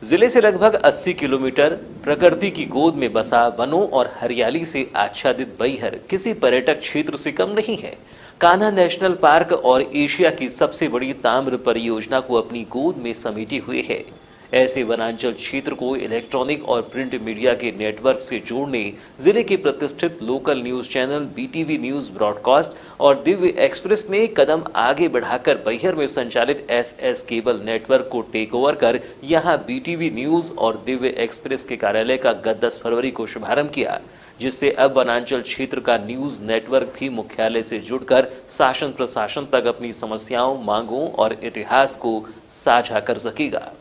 जिले से लगभग 80 किलोमीटर प्रकृति की गोद में बसा वनों और हरियाली से आच्छादित बैहर किसी पर्यटक क्षेत्र से कम नहीं है। कान्हा नेशनल पार्क और एशिया की सबसे बड़ी ताम्र परियोजना को अपनी गोद में समेटे हुए है। ऐसे वनांचल क्षेत्र को इलेक्ट्रॉनिक और प्रिंट मीडिया के नेटवर्क से जोड़ने जिले के प्रतिष्ठित local news channel BTV news broadcast और दिव्य एक्सप्रेस ने कदम आगे बढ़ाकर बैहर में संचालित एसएस केबल नेटवर्क को टेक ओवर कर यहां बीटीवी न्यूज और दिव्य एक्सप्रेस के कार्यालय का गत 10 फरवरी को शुभारंभ किया, जिससे अब वनांचल क्षेत्र का न्यूज नेटवर्क भी मुख्यालय से जुड़कर शासन प्रशासन तक अपनी समस्याओं, मांगों और इतिहास को साझा कर सकेगा।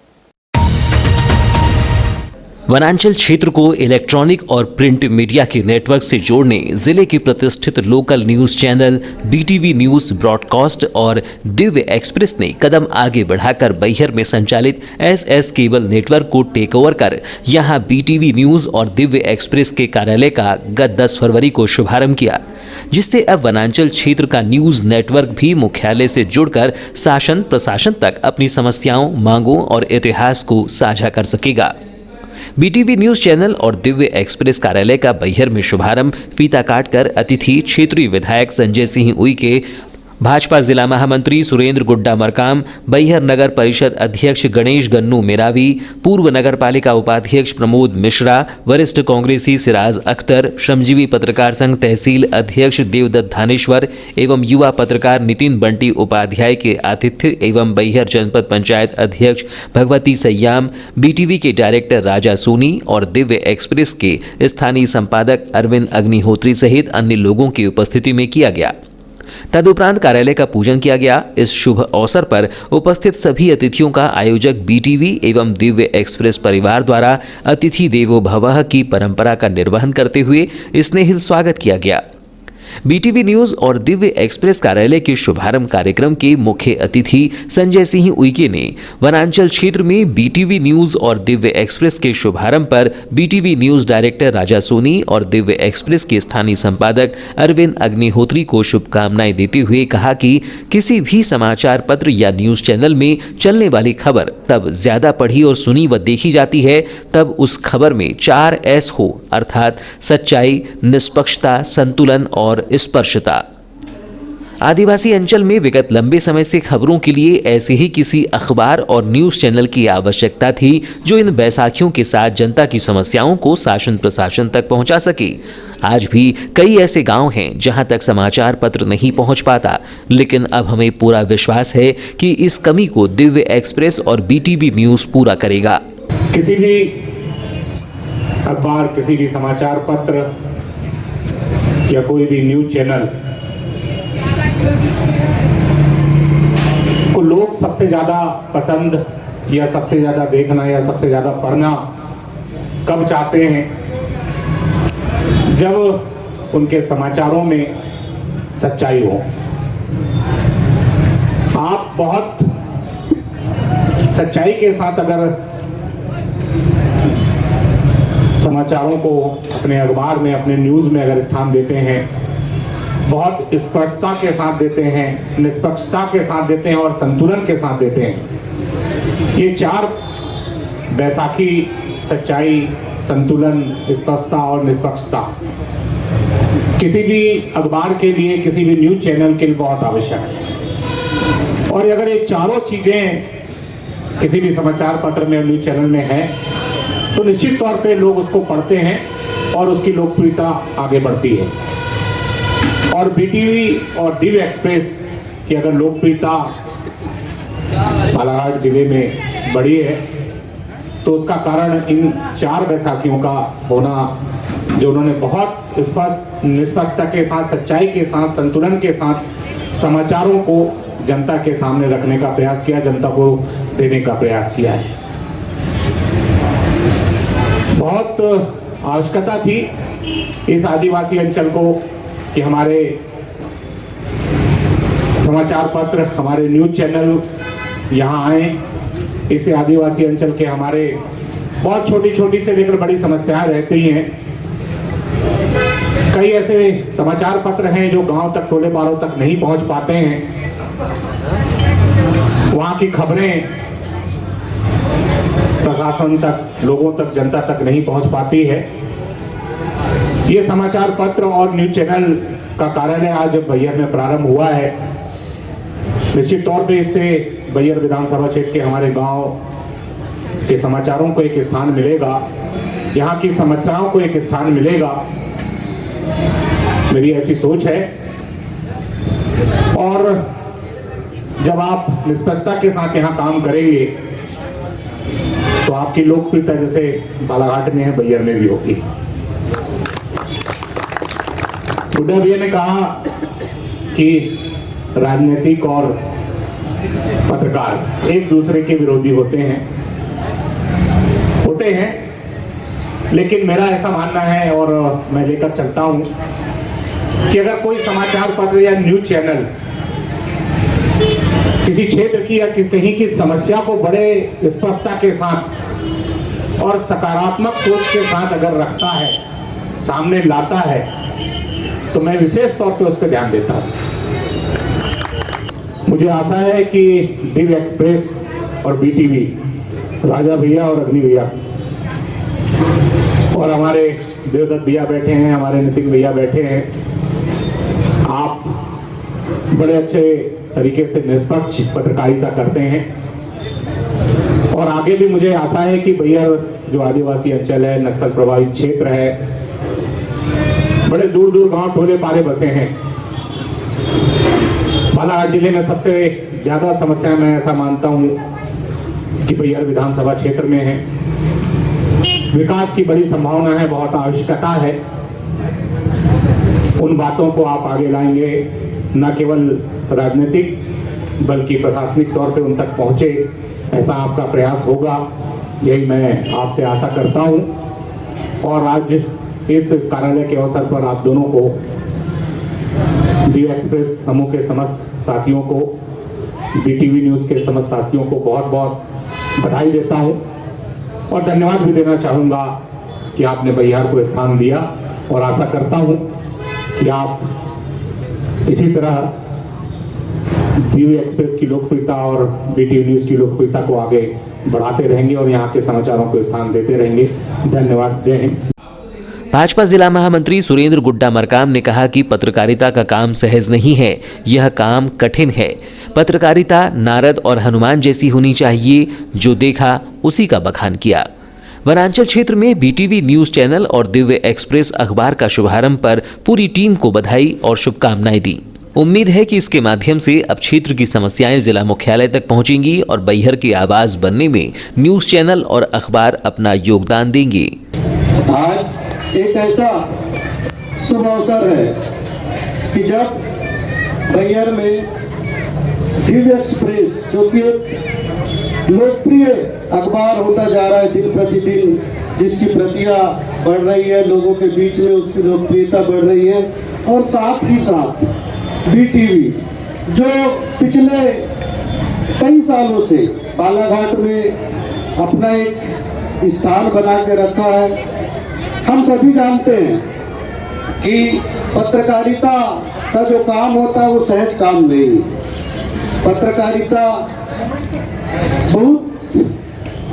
वनांचल क्षेत्र को इलेक्ट्रॉनिक और प्रिंट मीडिया के नेटवर्क से जोड़ने जिले के प्रतिष्ठित local news channel BTV news broadcast और दिव्य एक्सप्रेस ने कदम आगे बढ़ाकर बैहर में संचालित एसएस केबल नेटवर्क को टेक ओवर कर यहां बीटीवी न्यूज और दिव्य एक्सप्रेस के कार्यालय का गत 10 फरवरी को शुभारंभ किया, जिससे अब वनांचल क्षेत्र का न्यूज नेटवर्क भी मुख्यालय से जुड़कर शासन प्रशासन तक अपनी समस्याओं, मांगों और इतिहास को साझा कर सकेगा। बीटीवी न्यूज चैनल और दिव्य एक्सप्रेस कार्यालय का बैहर में शुभारंभ फीता काटकर अतिथि क्षेत्रीय विधायक संजय सिंह उइके, भाजपा जिला महामंत्री सुरेंद्र गुड्डा मरकाम, बैहर नगर परिषद अध्यक्ष गणेश गन्नू मेरावी, पूर्व नगर पालिका उपाध्यक्ष प्रमोद मिश्रा, वरिष्ठ कांग्रेसी सिराज अख्तर, श्रमजीवी पत्रकार संघ तहसील अध्यक्ष देवदत्त धानेश्वर एवं युवा पत्रकार नितिन बंटी उपाध्याय के आतिथ्य एवं बैहर जनपद पंचायत अध्यक्ष भगवती सयाम, बीटीवी के डायरेक्टर राजा सोनी और दिव्य एक्सप्रेस के स्थानीय संपादक अरविंद अग्निहोत्री सहित अन्य लोगों की उपस्थिति में किया गया। तदुपरांत कार्यालय का पूजन किया गया। इस शुभ अवसर पर उपस्थित सभी अतिथियों का आयोजक बीटीवी एवं दिव्य एक्सप्रेस परिवार द्वारा अतिथि देवो भवः की परंपरा का निर्वहन करते हुए स्नेहिल स्वागत किया गया। बीटीवी न्यूज और दिव्य एक्सप्रेस कार्यालय के शुभारंभ कार्यक्रम के मुख्य अतिथि संजय सिंह उइके ने वनांचल क्षेत्र में बीटीवी न्यूज और दिव्य एक्सप्रेस के शुभारंभ पर बीटीवी न्यूज डायरेक्टर राजा सोनी और दिव्य एक्सप्रेस के स्थानीय संपादक अरविंद अग्निहोत्री को शुभकामनाएं देते हुए कहा कि किसी भी समाचार पत्र या न्यूज चैनल में चलने वाली खबर तब ज्यादा पढ़ी और सुनी व देखी जाती है तब उस खबर में 4 S हो, अर्थात सच्चाई, निष्पक्षता, संतुलन और स्पर्शता। आदिवासी अंचल में विगत लंबे समय से खबरों के लिए ऐसे ही किसी अखबार और न्यूज चैनल की आवश्यकता थी जो इन बैसाखियों के साथ जनता की समस्याओं को शासन प्रशासन तक पहुंचा सके। आज भी कई ऐसे गांव हैं जहां तक समाचार पत्र नहीं पहुंच पाता, लेकिन अब हमें पूरा विश्वास है कि इस कमी को दिव्य एक्सप्रेस और बीटीवी न्यूज पूरा करेगा। किसी भी अखबार, किसी भी समाचार पत्र या कोई भी न्यूज चैनल को लोग सबसे ज्यादा पसंद या सबसे ज्यादा देखना या सबसे ज्यादा पढ़ना कब चाहते हैं? जब उनके समाचारों में सच्चाई हो। आप बहुत सच्चाई के साथ अगर समाचारों को अपने अखबार में, अपने न्यूज में अगर स्थान देते हैं, बहुत स्पष्टता के साथ देते हैं, निष्पक्षता के साथ देते हैं और संतुलन के साथ देते हैं, ये 4 बैसाखी सच्चाई, संतुलन, स्पष्टता और निष्पक्षता किसी भी अखबार के लिए, किसी भी न्यूज चैनल के लिए बहुत आवश्यक है। और अगर ये चारों चीजें किसी भी समाचार पत्र में, न्यूज चैनल में है तो निश्चित तौर पे लोग उसको पढ़ते हैं और उसकी लोकप्रियता आगे बढ़ती है। और बीटीवी और दिव्य एक्सप्रेस की अगर लोकप्रियता बालाघाट जिले में बढ़ी है तो उसका कारण इन 4 बैसाखियों का होना, जो उन्होंने बहुत स्पष्ट, निष्पक्षता के साथ, सच्चाई के साथ, संतुलन के साथ समाचारों को जनता के सामने रखने का प्रयास किया, जनता को देने का प्रयास किया है। बहुत आवश्यकता थी इस आदिवासी अंचल को कि हमारे समाचार पत्र, हमारे न्यूज चैनल यहाँ आए। इस आदिवासी अंचल के हमारे बहुत छोटी छोटी से लेकर बड़ी समस्याएं रहती हैं। कई ऐसे समाचार पत्र हैं जो गांव तक, टोले पारों तक नहीं पहुंच पाते हैं। वहाँ की खबरें प्रशासन तक, लोगों तक, जनता तक नहीं पहुंच पाती है। ये समाचार पत्र और न्यूज चैनल का कार्यालय आज बैहर में प्रारंभ हुआ है। निश्चित तौर पे इससे बैहर विधानसभा क्षेत्र के हमारे गांव के समाचारों को एक स्थान मिलेगा, यहाँ की समस्याओं को एक स्थान मिलेगा, मेरी ऐसी सोच है। और जब आप निष्पक्षता के साथ यहाँ काम करेंगे तो आपकी लोकप्रियता जैसे बालाघाट में है, बैहर में भी होगी। बुड्ढा भैया ने कहा कि राजनीतिक और पत्रकार एक दूसरे के विरोधी होते हैं, लेकिन मेरा ऐसा मानना है और मैं लेकर चलता हूं कि अगर कोई समाचार पत्र या न्यूज चैनल किसी क्षेत्र की या कहीं की समस्या को बड़े स्पष्टता के साथ और सकारात्मक सोच के साथ अगर रखता है, सामने लाता है, तो मैं विशेष तौर पे उस पर ध्यान देता हूं। मुझे आशा है कि दिव्य एक्सप्रेस और बीटीवी, राजा भैया और अग्नि भैया और हमारे देवदत्त भैया बैठे हैं, हमारे नितिन भैया बैठे हैं, आप बड़े अच्छे तरीके से निष्पक्ष पत्रकारिता करते हैं। और आगे भी मुझे आशा है कि बैहर जो आदिवासी अंचल है, नक्सल प्रभावित क्षेत्र है, बड़े दूर दूर गांव टोले पारे बसे हैं। बालाघाट जिले में सबसे ज्यादा समस्या मैं ऐसा मानता हूं कि बैहर विधानसभा क्षेत्र में है। विकास की बड़ी संभावना है, बहुत आवश्यकता है। उन बातों को आप आगे लाएंगे, न केवल राजनीतिक बल्कि प्रशासनिक तौर पे उन तक पहुंचे, ऐसा आपका प्रयास होगा, यही मैं आपसे आशा करता हूं। और आज इस कार्यालय के अवसर पर आप दोनों को, दिव्य एक्सप्रेस समूह के समस्त साथियों को, बीटीवी न्यूज़ के समस्त साथियों को बहुत बहुत बधाई देता हूं और धन्यवाद भी देना चाहूँगा कि आपने बैहर को स्थान दिया। और आशा करता हूं कि आप इसी तरह दिव्य एक्सप्रेस की लोकप्रियता और बीटीवी न्यूज़ की लोकप्रियता को आगे बढ़ाते रहेंगे और यहाँ के समाचारों को स्थान देते रहेंगे। धन्यवाद। जय हिंद। भाजपा जिला महामंत्री सुरेंद्र गुड्डा मरकाम ने कहा कि पत्रकारिता का काम सहज नहीं है, यह काम कठिन है। पत्रकारिता नारद और हनुमान जैसी होनी चाहिए, जो देखा उसी का बखान किया। वनांचल क्षेत्र में बीटीवी न्यूज चैनल और दिव्य एक्सप्रेस अखबार का शुभारंभ पर पूरी टीम को बधाई और शुभकामनाएं दी। उम्मीद है कि इसके माध्यम से अब क्षेत्र की समस्याएं जिला मुख्यालय तक पहुंचेंगी और बैहर की आवाज बनने में न्यूज चैनल और अखबार अपना योगदान देंगे। आज एक ऐसा शुभ अवसर है कि जब बैहर में दिव्य एक्सप्रेस, जो कि एक लोकप्रिय अखबार होता जा रहा है दिन प्रतिदिन, जिसकी प्रतियां बढ़ रही है, लोगों के बीच में उसकी लोकप्रियता बढ़ रही है, और साथ ही साथ बीटीवी, जो पिछले कई सालों से बालाघाट में अपना एक स्थान बना के रखा है। हम सभी जानते हैं कि पत्रकारिता का जो काम होता है वो सहज काम नहीं। पत्रकारिता बहुत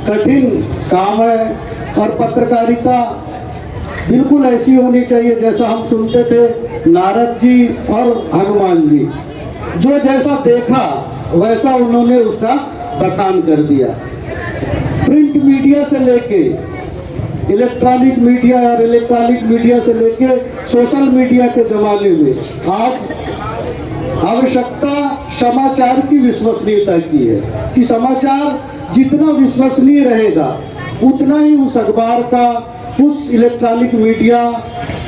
कठिन काम है और पत्रकारिता बिल्कुल ऐसी होनी चाहिए जैसा हम सुनते थे नारद जी और हनुमान जी, जो जैसा देखा वैसा उन्होंने उसका बखान कर दिया। प्रिंट मीडिया से लेके इलेक्ट्रॉनिक मीडिया और इलेक्ट्रॉनिक मीडिया से लेके सोशल मीडिया के जमाने में आज आवश्यकता समाचार की विश्वसनीयता की है कि समाचार जितना विश्वसनीय रहेगा उतना ही उस अखबार का, उस इलेक्ट्रॉनिक मीडिया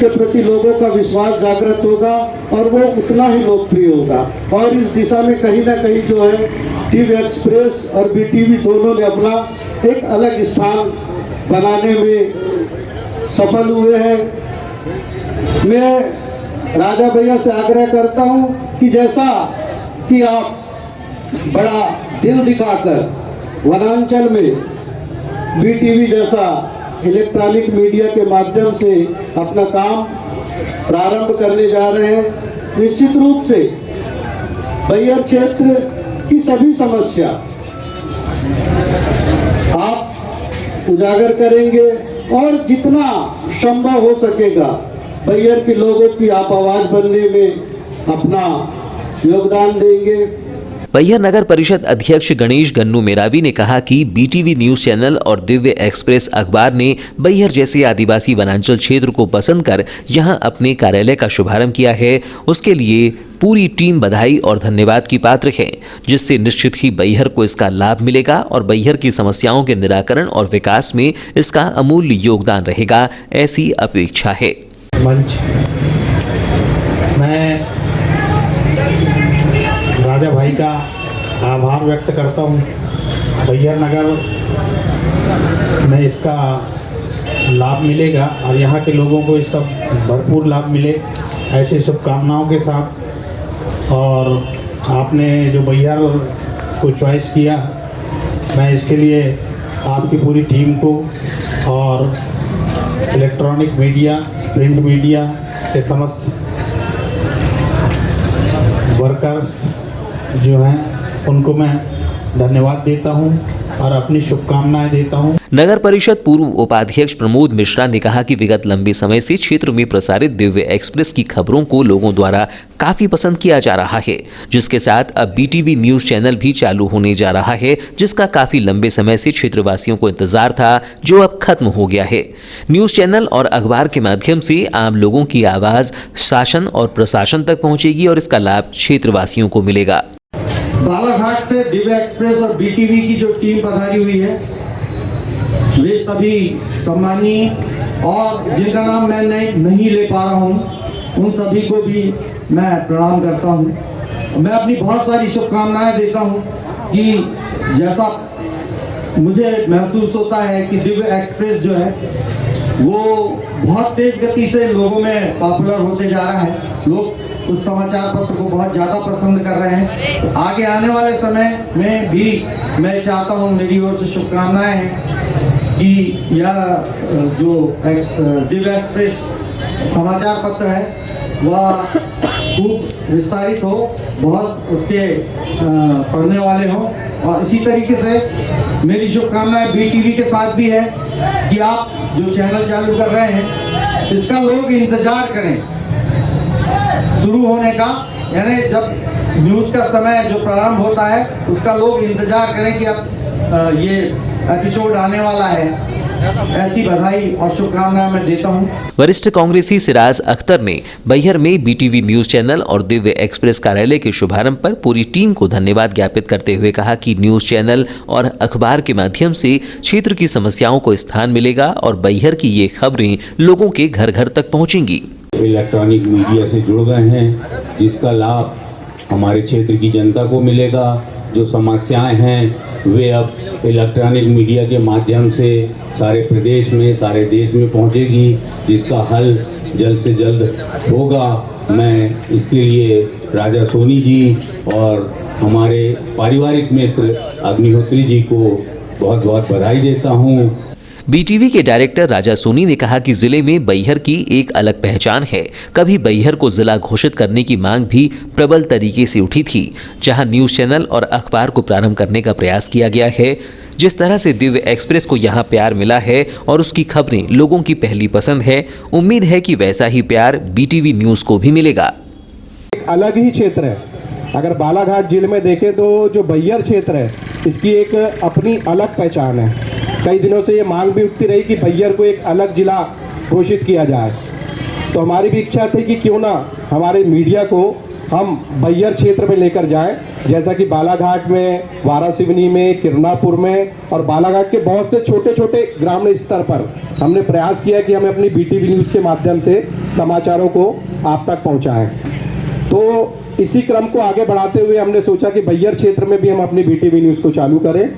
के प्रति लोगों का विश्वास जागृत होगा और वो उतना ही लोकप्रिय होगा। और इस दिशा में कहीं ना कहीं जो है दिव्य एक्सप्रेस और बीटीवी दोनों ने अपना एक अलग स्थान बनाने में सफल हुए हैं। मैं राजा भैया से आग्रह करता हूं कि जैसा कि आप बड़ा दिल दिखाकर वनांचल में बीटीवी जैसा इलेक्ट्रॉनिक मीडिया के माध्यम से अपना काम प्रारंभ करने जा रहे हैं, निश्चित रूप से बैहर क्षेत्र की सभी समस्या आप उजागर करेंगे और जितना संभव हो सकेगा बैयर के लोगों की आप आवाज बनने में अपना योगदान देंगे। बैहर नगर परिषद अध्यक्ष गणेश गन्नू मेरावी ने कहा कि बीटीवी न्यूज चैनल और दिव्य एक्सप्रेस अखबार ने बैहर जैसे आदिवासी वनांचल क्षेत्र को पसंद कर यहां अपने कार्यालय का शुभारंभ किया है। उसके लिए पूरी टीम बधाई और धन्यवाद की पात्र है, जिससे निश्चित ही बैहर को इसका लाभ मिलेगा और बैहर की समस्याओं के निराकरण और विकास में इसका अमूल्य योगदान रहेगा, ऐसी अपेक्षा है। मंच मैं राजा भाई का आभार व्यक्त करता हूँ। बैहर नगर में इसका लाभ मिलेगा और यहाँ के लोगों को इसका भरपूर लाभ मिले, ऐसी शुभकामनाओं के साथ। और आपने जो बैहर को चॉइस किया, मैं इसके लिए आपकी पूरी टीम को और इलेक्ट्रॉनिक मीडिया, प्रिंट मीडिया के समस्त वर्कर्स जो हैं उनको मैं धन्यवाद देता हूं और अपनी शुभकामनाएं देता हूं। नगर परिषद पूर्व उपाध्यक्ष प्रमोद मिश्रा ने कहा कि विगत लंबे समय से क्षेत्र में प्रसारित दिव्य एक्सप्रेस की खबरों को लोगों द्वारा काफी पसंद किया जा रहा है, जिसके साथ अब बीटीवी न्यूज चैनल भी चालू होने जा रहा है, जिसका काफी लंबे समय से क्षेत्रवासियों को इंतजार था, जो अब खत्म हो गया है। न्यूज चैनल और अखबार के माध्यम से आम लोगों की आवाज शासन और प्रशासन तक पहुंचेगी और इसका लाभ क्षेत्रवासियों को मिलेगा। बालाघाट से दिव्य एक्सप्रेस और बीटीवी की जो टीम पधारी हुई है, वे सभी सम्मानीय और जिनका नाम मैं नहीं ले पा रहा हूँ, उन सभी को भी मैं प्रणाम करता हूँ। मैं अपनी बहुत सारी शुभकामनाएं देता हूँ कि जैसा मुझे महसूस होता है कि दिव्य एक्सप्रेस जो है वो बहुत तेज गति से लोगों में पॉपुलर होते जा रहा है। लोग उस समाचार पत्र को बहुत ज़्यादा पसंद कर रहे हैं। आगे आने वाले समय में भी मैं चाहता हूँ, मेरी ओर से शुभकामनाएं हैं कि यह जो दिव्य एक्सप्रेस समाचार पत्र है वह खूब विस्तारित हो, बहुत उसके पढ़ने वाले हों। और इसी तरीके से मेरी शुभकामनाएं बीटीवी के साथ भी है कि आप जो चैनल चालू कर रहे हैं इसका लोग इंतज़ार करें शुरू होने का, यानी जब न्यूज़ का समय जो प्रारंभ होता है उसका लोग इंतज़ार करें कि अब ये एपिसोड आने वाला है। ऐसी बधाई और शुभकामनाएं मैं देता हूं। वरिष्ठ कांग्रेसी सिराज अख्तर ने बैहर में बीटीवी न्यूज चैनल और दिव्य एक्सप्रेस कार्यालय के शुभारंभ पर पूरी टीम को धन्यवाद ज्ञापित करते हुए कहा कि न्यूज चैनल और अखबार के माध्यम से क्षेत्र की समस्याओं को स्थान मिलेगा और बैहर की ये खबरें लोगों के घर घर तक पहुंचेंगी। इलेक्ट्रॉनिक मीडिया से जुड़ गए हैं, जिसका लाभ हमारे क्षेत्र की जनता को मिलेगा। जो समस्याएं हैं वे अब इलेक्ट्रॉनिक मीडिया के माध्यम से सारे प्रदेश में, सारे देश में पहुंचेगी, जिसका हल जल्द से जल्द होगा। मैं इसके लिए राजा सोनी जी और हमारे पारिवारिक मित्र अग्निहोत्री जी को बहुत बहुत बधाई देता हूँ। बीटीवी के डायरेक्टर राजा सोनी ने कहा कि जिले में बैहर की एक अलग पहचान है। कभी बैहर को जिला घोषित करने की मांग भी प्रबल तरीके से उठी थी, जहां न्यूज चैनल और अखबार को प्रारंभ करने का प्रयास किया गया है। जिस तरह से दिव्य एक्सप्रेस को यहां प्यार मिला है और उसकी खबरें लोगों की पहली पसंद है, उम्मीद है कि वैसा ही प्यार बीटीवी न्यूज को भी मिलेगा। एक अलग ही क्षेत्र है। अगर बालाघाट जिले में देखें तो जो बैहर क्षेत्र है इसकी एक अपनी अलग पहचान है। कई दिनों से ये मांग भी उठती रही कि बैहर को एक अलग जिला घोषित किया जाए, तो हमारी भी इच्छा थी कि क्यों ना हमारे मीडिया को हम बैहर क्षेत्र में लेकर जाएं, जैसा कि बालाघाट में, वारासिवनी में, किरनापुर में और बालाघाट के बहुत से छोटे छोटे ग्रामीण स्तर पर हमने प्रयास किया कि हमें अपनी बीटीवी न्यूज़ के माध्यम से समाचारों को आप तक पहुँचाएँ। तो इसी क्रम को आगे बढ़ाते हुए हमने सोचा कि बैहर क्षेत्र में भी हम अपनी बीटीवी न्यूज़ को चालू करें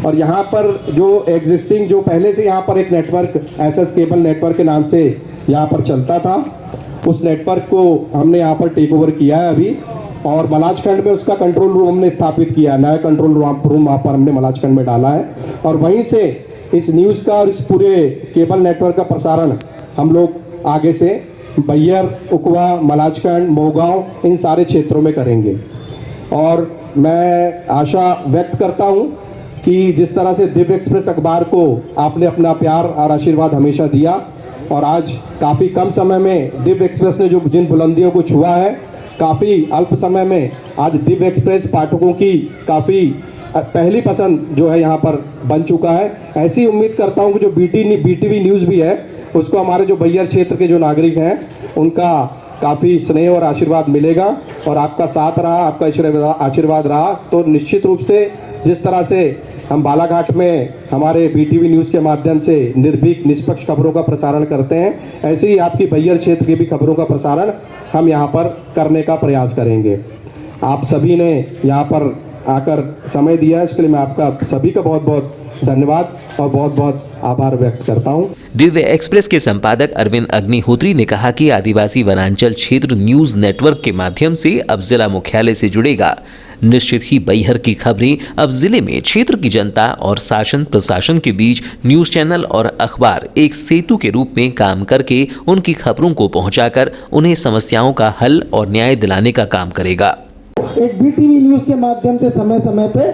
और यहाँ पर जो एग्जिस्टिंग, जो पहले से यहाँ पर एक नेटवर्क एसएस केबल नेटवर्क के नाम से यहाँ पर चलता था, उस नेटवर्क को हमने यहाँ पर टेक ओवर किया है अभी, और मलाजखंड में उसका कंट्रोल रूम हमने स्थापित किया है। नया कंट्रोल रूम वहाँ पर हमने मलाजखंड में डाला है और वहीं से इस न्यूज़ का और इस पूरे केबल नेटवर्क का प्रसारण हम लोग आगे से बैहर, उकवा, मलाजखंड, मोगांव, इन सारे क्षेत्रों में करेंगे। और मैं आशा व्यक्त करता हूँ कि जिस तरह से दिव्य एक्सप्रेस अखबार को आपने अपना प्यार और आशीर्वाद हमेशा दिया और आज काफ़ी कम समय में दिव्य एक्सप्रेस ने जो जिन बुलंदियों को छुआ है, काफ़ी अल्प समय में आज दिव्य एक्सप्रेस पाठकों की काफ़ी पहली पसंद जो है यहाँ पर बन चुका है। ऐसी उम्मीद करता हूँ कि जो बीटीवी न्यूज़ भी है उसको हमारे जो बैयर क्षेत्र के जो नागरिक हैं उनका काफ़ी स्नेह और आशीर्वाद मिलेगा और आपका साथ रहा, आपका आशीर्वाद रहा तो निश्चित रूप से जिस तरह से हम बालाघाट में हमारे बीटीवी न्यूज़ के माध्यम से निर्भीक निष्पक्ष खबरों का प्रसारण करते हैं, ऐसे ही आपकी बैयर क्षेत्र की भी खबरों का प्रसारण हम यहाँ पर करने का प्रयास करेंगे। आप सभी ने यहाँ पर आकर समय दिया है, इसके लिए मैं आपका सभी का बहुत बहुत धन्यवाद और बहुत बहुत आभार व्यक्त करता हूँ। दिव्य एक्सप्रेस के संपादक अरविंद अग्निहोत्री ने कहा कि आदिवासी वनांचल क्षेत्र न्यूज नेटवर्क के माध्यम से अब जिला मुख्यालय से जुड़ेगा। निश्चित ही बैहर की खबरें अब जिले में क्षेत्र की जनता और शासन प्रशासन के बीच न्यूज चैनल और अखबार एक सेतु के रूप में काम करके उनकी खबरों को पहुंचाकर उन्हें समस्याओं का हल और न्याय दिलाने का काम करेगा। एक बीटीवी न्यूज़ के माध्यम से समय समय पे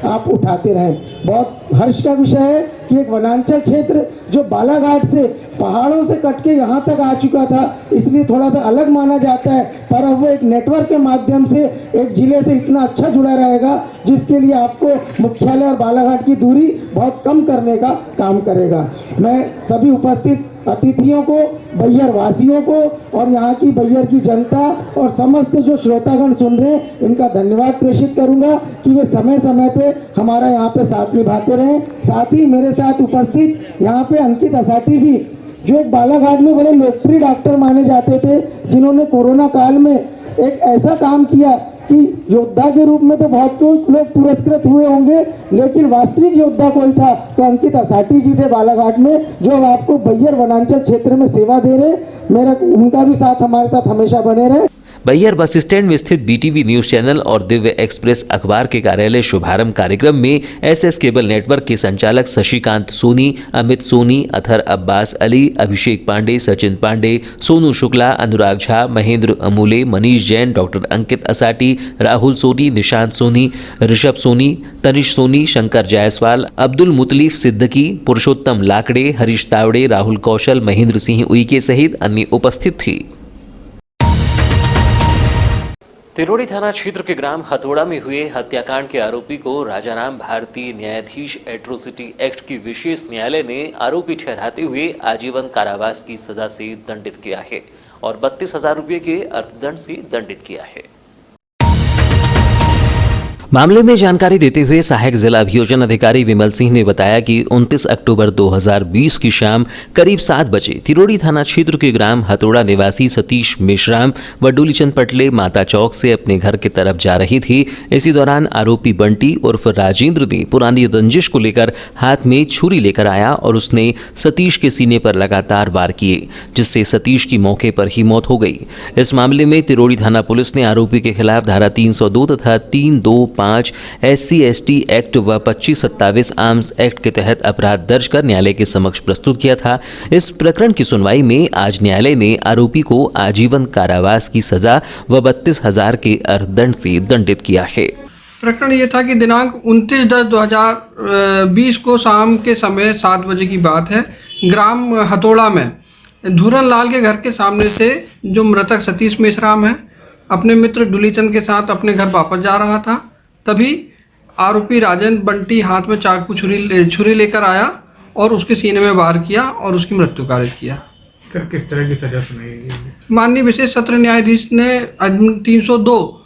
आप उठाते रहें। बहुत हर्ष का विषय है कि एक वनांचल क्षेत्र जो बालाघाट से पहाड़ों से कट के यहाँ तक आ चुका था, इसलिए थोड़ा सा अलग माना जाता है, पर अब वो एक नेटवर्क के माध्यम से एक जिले से इतना अच्छा जुड़ा रहेगा जिसके लिए आपको मुख्यालय और बालाघाट की दूरी बहुत कम करने का काम करेगा। मैं सभी उपस्थित अतिथियों को, बैयर वासियों को और यहाँ की बैयर की जनता और समस्त जो श्रोतागण सुन रहे हैं इनका धन्यवाद प्रेषित करूंगा कि वे समय समय पे हमारा यहाँ पे साथ निभाते रहें। साथ ही मेरे साथ उपस्थित यहाँ पे अंकित असाटी जी, जो एक बालाघाट में बड़े लोकप्रिय डॉक्टर माने जाते थे, जिन्होंने कोरोना काल में एक ऐसा काम किया कि योद्धा के रूप में तो बहुत लोग पुरस्कृत हुए होंगे, लेकिन वास्तविक योद्धा कोई था तो अंकित असाटी जी थे बालाघाट में, जो आपको बैयर वनांचल क्षेत्र में सेवा दे रहे। मेरा उनका भी साथ हमारे साथ हमेशा बने रहे। बैयर बस स्टैंड में स्थित बीटीवी न्यूज चैनल और दिव्य एक्सप्रेस अखबार के कार्यालय शुभारंभ कार्यक्रम में एसएस केबल नेटवर्क के संचालक शशिकांत सोनी, अमित सोनी, अथर अब्बास अली, अभिषेक पांडे, सचिन पांडे, सोनू शुक्ला, अनुराग झा, महेंद्र अमूले, मनीष जैन, डॉक्टर अंकित असाटी, राहुल सोनी, निशांत सोनी, ऋषभ सोनी, तनिष सोनी, शंकर जायसवाल, अब्दुल मुतलीफ सिद्दकी, पुरुषोत्तम लाकड़े, हरीश तावड़े, राहुल कौशल, महेंद्र सिंह उइके सहित अन्य उपस्थित थी। तिरोड़ी थाना क्षेत्र के ग्राम हथोड़ा में हुए हत्याकांड के आरोपी को राजाराम भारती न्यायाधीश एट्रोसिटी एक्ट की विशेष न्यायालय ने आरोपी ठहराते हुए आजीवन कारावास की सजा से दंडित किया है और 32,000 रुपये के अर्थदंड से दंडित किया है। मामले में जानकारी देते हुए सहायक जिला अभियोजन अधिकारी विमल सिंह ने बताया कि 29 अक्टूबर 2020 की शाम करीब 7 बजे तिरोड़ी थाना क्षेत्र के ग्राम हथोड़ा निवासी सतीश मेश्राम व डूलीचंद पटले माता चौक से अपने घर की तरफ जा रही थी। इसी दौरान आरोपी बंटी उर्फ राजेंद्र ने पुरानी रंजिश को लेकर हाथ में छुरी लेकर आया और उसने सतीश के सीने पर लगातार वार किए, जिससे सतीश की मौके पर ही मौत हो गई। इस मामले में तिरोड़ी थाना पुलिस ने आरोपी के खिलाफ धारा 302 तथा 325 SC/ST एक्ट व 2527 आर्म्स एक्ट के तहत अपराध दर्ज कर न्यायालय के समक्ष प्रस्तुत किया था। इस प्रकरण की सुनवाई में आज न्यायालय ने आरोपी को आजीवन कारावास की सजा व 32,000 के अर्थदंड से दंडित किया है। प्रकरण ये था कि दिनांक 29/10/2020 को शाम के समय 7 बजे की बात है। ग्राम हथोड़ा में धूरन लाल के घर के सामने से जो मृतक सतीश मेश्राम है अपने मित्र डूलीचंद के साथ अपने घर वापस जा रहा था, तभी आरोपी राजेंद्र बंटी हाथ में चाकू छुरी लेकर आया और उसके सीने में वार किया और उसकी मृत्यु कारित किया। फिर किस तरह की सजा सुनाई गई? माननीय विशेष सत्र न्यायाधीश ने 302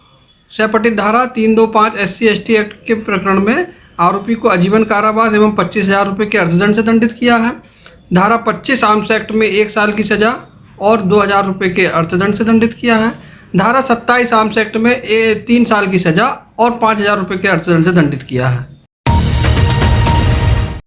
से पठित धारा 325 SC/ST एक्ट के प्रकरण में आरोपी को आजीवन कारावास एवं 25,000 रुपये के अर्थदंड से दंडित किया है। धारा 25 आर्म्स एक्ट में 1 साल की सजा और 2,000 रुपये के अर्थदंड से दंडित किया है। धारा 27 आर्म्स एक्ट में 3 साल की सजा और 5,000 रुपये के अर्थदंड से दंडित किया है।